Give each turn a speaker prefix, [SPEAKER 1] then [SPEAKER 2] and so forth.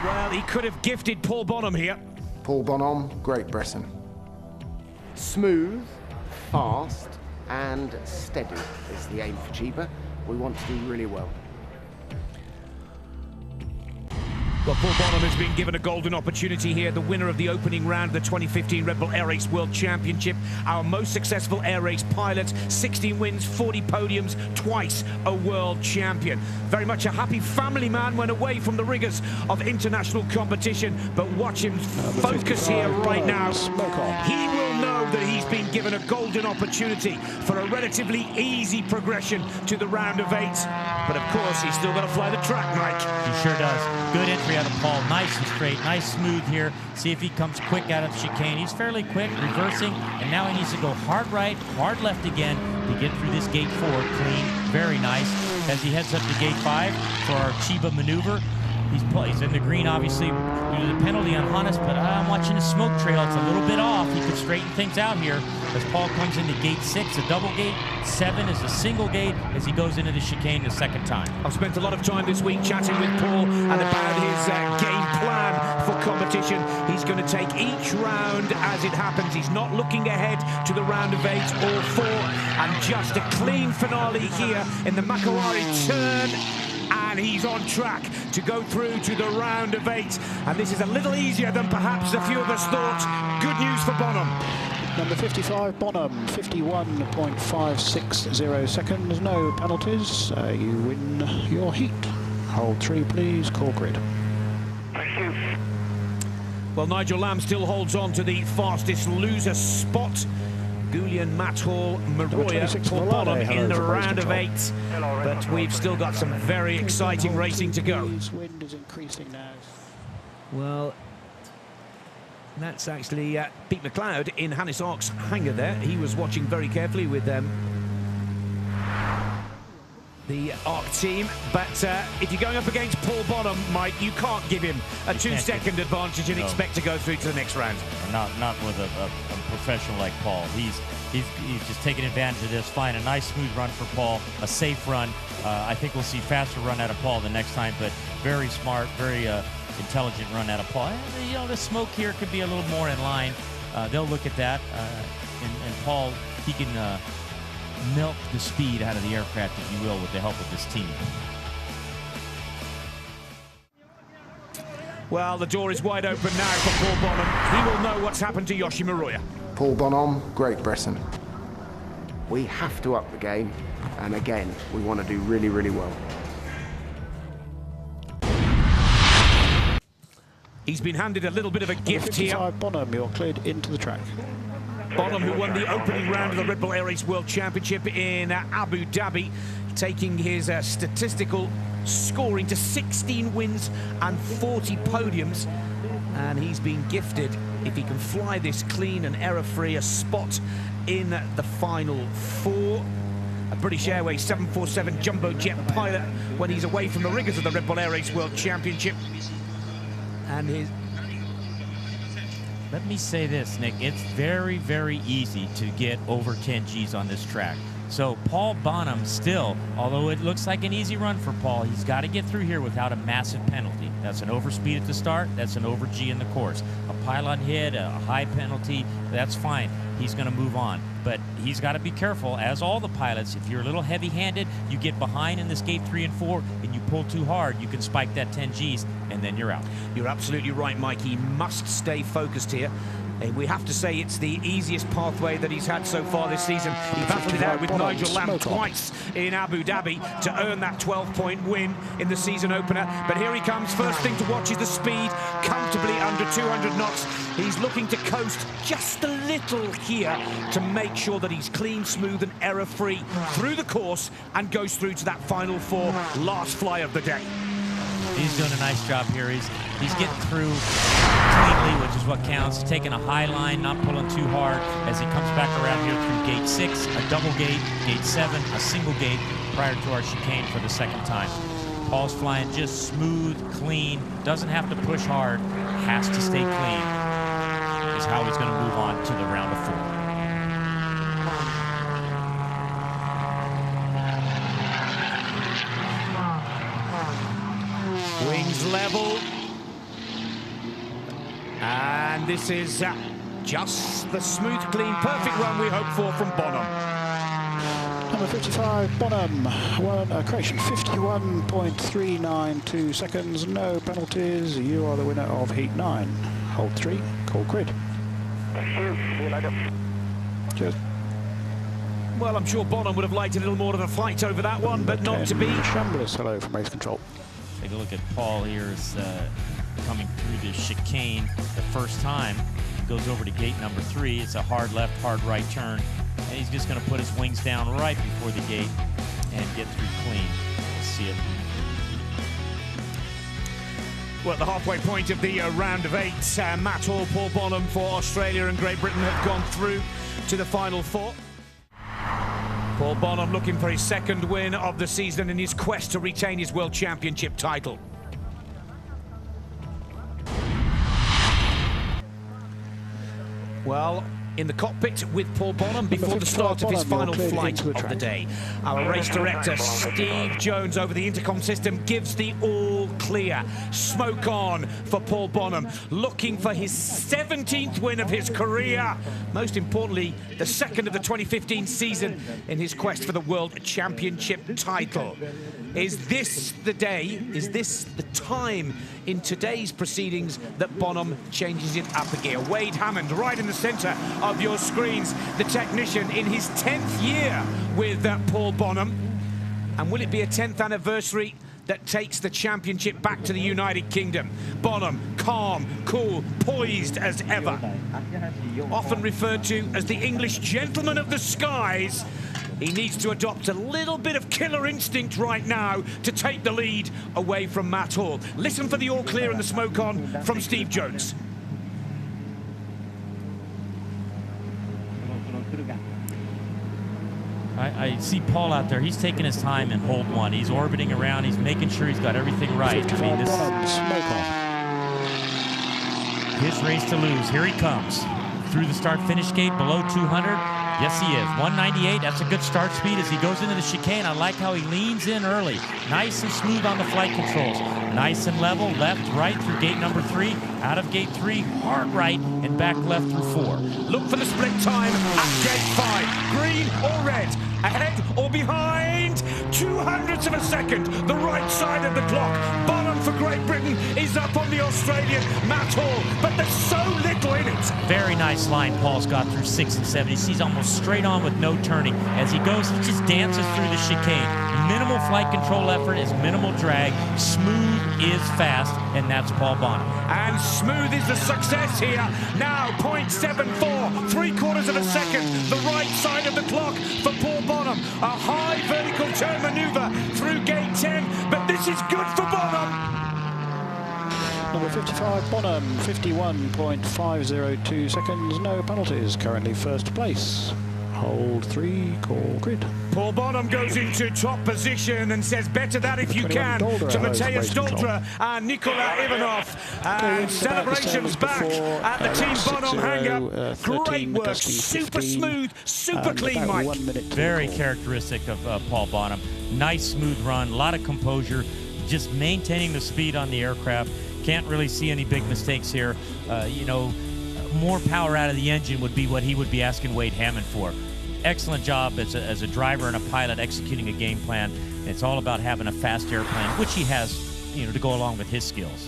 [SPEAKER 1] Well, he could have gifted Paul Bonhomme here.
[SPEAKER 2] Paul Bonhomme, Great Britain. Smooth, fast and steady is the aim for Chiba. We want to do really well.
[SPEAKER 1] Well, Paul Bonhomme has been given a golden opportunity here, the winner of the opening round of the 2015 Red Bull Air Race World Championship, our most successful air race pilot, 16 wins, 40 podiums, twice a world champion. Very much a happy family man when away from the rigours of international competition, but watch him focus here right now. He will know that he's been given a golden opportunity for a relatively easy progression to the round of 8. But of course, he's still got to fly the track, Mike.
[SPEAKER 3] He sure does. Good entry out of Paul. Nice and straight, nice smooth here. See if he comes quick out of the chicane. He's fairly quick, reversing, and now he needs to go hard right, hard left again to get through this gate 4 clean. Very nice. As he heads up to gate 5 for our Chiba maneuver. He's in the green, obviously, due to the penalty on Hannes, but I'm watching the smoke trail. It's a little bit off. He could straighten things out here as Paul comes into gate 6, a double gate. 7 is a single gate as he goes into the chicane the second time.
[SPEAKER 1] I've spent a lot of time this week chatting with Paul and about his game plan for competition. He's going to take each round as it happens. He's not looking ahead to the round of 8 or 4. And just a clean finale here in the Makawari turn. And he's on track to go through to the round of 8. And this is a little easier than perhaps a few of us thought. Good news for Bonhomme.
[SPEAKER 4] Number 55, Bonhomme, 51.560 seconds, no penalties. You win your heat. Hold 3, please, core grid.
[SPEAKER 5] Thank you.
[SPEAKER 1] Well, Nigel Lamb still holds on to the fastest loser spot. Goulian, Matt Hall, Maroya, Paul Bonhomme in the round of 8. But we've still got some very exciting racing to go.
[SPEAKER 4] Wind is increasing now.
[SPEAKER 1] Well, that's actually Pete McLeod in Hannes Ark's hangar there. He was watching very carefully with the Ark team. But if you're going up against Paul Bonhomme, Mike, you can't give him a 2-second advantage and expect to go through to the next round.
[SPEAKER 3] Not with a professional like Paul. He's just taking advantage of this. Fine, a nice smooth run for Paul, a safe run. I think we'll see faster run out of Paul the next time, but very smart, very intelligent run out of Paul. And, you know, the smoke here could be a little more in line. They'll look at that, and Paul, he can milk the speed out of the aircraft, if you will, with the help of this team.
[SPEAKER 1] Well, the door is wide open now for Paul Bonhomme. He will know what's happened to Yoshi Maroya.
[SPEAKER 2] Paul Bonhomme, Great Britain. We have to up the game, and again, we want to do really, really well.
[SPEAKER 1] He's been handed a little bit of a gift here.
[SPEAKER 4] Bonhomme, you're cleared into the track.
[SPEAKER 1] Bonhomme, who won the opening round of the Red Bull Air Race World Championship in Abu Dhabi, taking his statistical scoring to 16 wins and 40 podiums. And he's been gifted, if he can fly this clean and error-free, a spot in the final 4. A British Airways 747 jumbo jet pilot when he's away from the rigours of the Red Bull Air Race World Championship. And his...
[SPEAKER 3] Let me say this, Nick. It's very, very easy to get over 10 Gs on this track. So Paul Bonhomme still, although it looks like an easy run for Paul, he's got to get through here without a massive penalty. That's an overspeed at the start. That's an over G in the course. A pylon hit, a high penalty, that's fine. He's going to move on. But he's got to be careful, as all the pilots. If you're a little heavy-handed, you get behind in this gate 3 and 4, and you pull too hard, you can spike that 10 Gs, and then you're out.
[SPEAKER 1] You're absolutely right, Mike. He must stay focused here. And we have to say it's the easiest pathway that he's had so far this season. He battled it out with Nigel Lamb twice in Abu Dhabi to earn that 12-point win in the season opener. But here he comes. First thing to watch is the speed, comfortably under 200 knots. He's looking to coast just a little here to make sure that he's clean, smooth and error-free through the course and goes through to that final 4, last fly of the day.
[SPEAKER 3] He's doing a nice job here. He's getting through cleanly, which is what counts. He's taking a high line, not pulling too hard as he comes back around here through gate 6, a double gate, gate 7, a single gate prior to our chicane for the second time. Paul's flying just smooth, clean, doesn't have to push hard, has to stay clean, is how he's going to move on to the round of 4.
[SPEAKER 1] Wings level, And this is just the smooth, clean, perfect run we hope for from Bonhomme.
[SPEAKER 4] Number 55, Bonhomme, creation 51.392 seconds, no penalties. You are the winner of Heat 9. Hold 3, call grid. Cheers.
[SPEAKER 1] Well, I'm sure Bonhomme would have liked a little more of a fight over that one, but not to be.
[SPEAKER 4] Shambles, hello from race control.
[SPEAKER 3] Take a look at Paul here as coming through the chicane the first time. Goes over to gate number 3. It's a hard left, hard right turn. And he's just going to put his wings down right before the gate and get through clean. We'll see it.
[SPEAKER 1] Well, at the halfway point of the round of 8, Matt Hall, Paul Bonhomme for Australia and Great Britain have gone through to the final 4. Paul Bonhomme looking for his second win of the season in his quest to retain his World Championship title. Well, in the cockpit with Paul Bonhomme before the start of his final flight of the day. Our race director, Steve Jones, over the intercom system gives the all clear. Smoke on for Paul Bonhomme, looking for his 17th win of his career. Most importantly, the second of the 2015 season in his quest for the World Championship title. Is this the day, is this the time in today's proceedings that Bonhomme changes it up a gear? Wade Hammond, right in the center of your screens, the technician in his 10th year with Paul Bonhomme. And will it be a 10th anniversary that takes the championship back to the United Kingdom? Bonhomme, calm, cool, poised as ever. Often referred to as the English gentleman of the skies, he needs to adopt a little bit of killer instinct right now to take the lead away from Matt Hall. Listen for the all clear and the smoke on from Steve Jones.
[SPEAKER 3] I see Paul out there. He's taking his time in hold 1. He's orbiting around. He's making sure he's got everything right. I mean, this his race to lose. Here he comes through the start-finish gate below 200. Yes, he is. 198, that's a good start speed as he goes into the chicane. I like how he leans in early. Nice and smooth on the flight controls. Nice and level, left, right through gate number 3. Out of gate 3, hard right, and back left through 4.
[SPEAKER 1] Look for the split time at gate 5. Green or red? Ahead or behind? 200ths of a second, the right side of the clock. Bonhomme for Great Britain is up on the Australian Matt Hall, but there's so little in it.
[SPEAKER 3] Very nice line Paul's got through 6 and 7. He's almost straight on with no turning. As he goes, he just dances through the chicane. Minimal flight control effort is minimal drag. Smooth is fast, and that's Paul Bonhomme.
[SPEAKER 1] And smooth is the success here. Now 0.74, 3/4 of a second, the right side of the clock for Paul Bonhomme. A high vertical turn maneuver through gate 10, but this is good for Bonhomme.
[SPEAKER 4] Number 55, Bonhomme, 51.502 seconds, no penalties, currently first place. Hold 3, call grid.
[SPEAKER 1] Paul Bonhomme goes into top position and says, better that if you can, to Mateusz Doldra and Nikola Ivanov. And celebrations back at the Team Bonhomme hangar. Great work, super smooth, super clean, Mike.
[SPEAKER 3] Very characteristic of Paul Bonhomme. Nice smooth run, a lot of composure, just maintaining the speed on the aircraft. Can't really see any big mistakes here. You know, more power out of the engine would be what he would be asking Wade Hammond for. Excellent job as a driver and a pilot executing a game plan. It's all about having a fast airplane, which he has, you know, to go along with his skills.